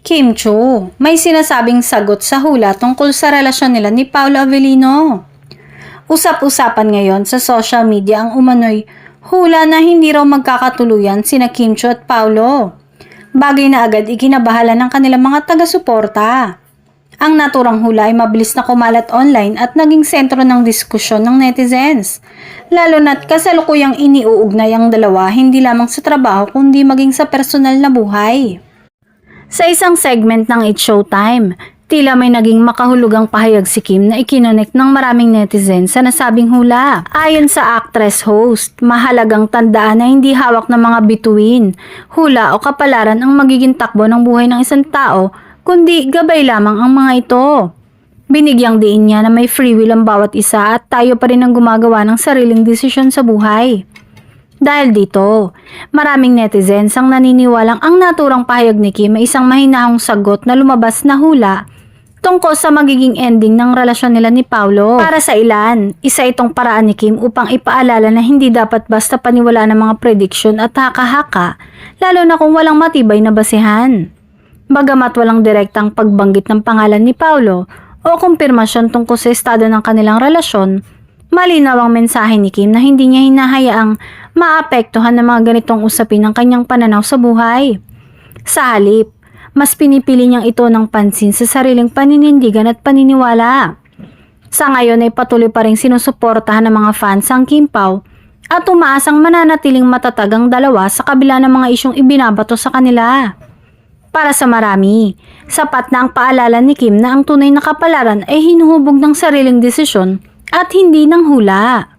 Kim Chiu, may sinasabing sagot sa hula tungkol sa relasyon nila ni Paolo Avellino. Usap-usapan ngayon sa social media ang umano'y hula na hindi raw magkakatuluyan sina Kim Chiu at Paolo. Bagay na agad ikinabahala ng kanilang mga taga-suporta. Ang naturang hula ay mabilis na kumalat online at naging sentro ng diskusyon ng netizens. Lalo na't kasalukuyang iniuugnay ang dalawa hindi lamang sa trabaho kundi maging sa personal na buhay. Sa isang segment ng It's Showtime, tila may naging makahulugang pahayag si Kim na ikinonek ng maraming netizens sa nasabing hula. Ayon sa actress host, mahalagang tandaan na hindi hawak ng mga bituin, hula o kapalaran ang magiging takbo ng buhay ng isang tao, kundi gabay lamang ang mga ito. Binigyang diin niya na may free will ang bawat isa at tayo pa rin ang gumagawa ng sariling desisyon sa buhay. Dahil dito, maraming netizens ang naniniwalang ang naturang pahayag ni Kim ay isang mahinahong sagot na lumabas na hula tungkol sa magiging ending ng relasyon nila ni Paolo. Para sa ilan, isa itong paraan ni Kim upang ipaalala na hindi dapat basta paniwalaan ng mga prediction at haka-haka, lalo na kung walang matibay na basehan. Bagamat walang direktang pagbanggit ng pangalan ni Paolo o kumpirmasyon tungkol sa estado ng kanilang relasyon, malinaw ang mensahe ni Kim na hindi niya hinahayaang maapektuhan ng mga ganitong usapin ng kanyang pananaw sa buhay. Sa halip, mas pinipili niyang ito ng pansin sa sariling paninindigan at paniniwala. Sa ngayon ay patuloy pa rin sinusuportahan ng mga fans ang Kim Pao at umaasang mananatiling matatag ang dalawa sa kabila ng mga isyong ibinabato sa kanila. Para sa marami, sapat na ang paalala ni Kim na ang tunay na kapalaran ay hinuhubog ng sariling desisyon at hindi ng hula.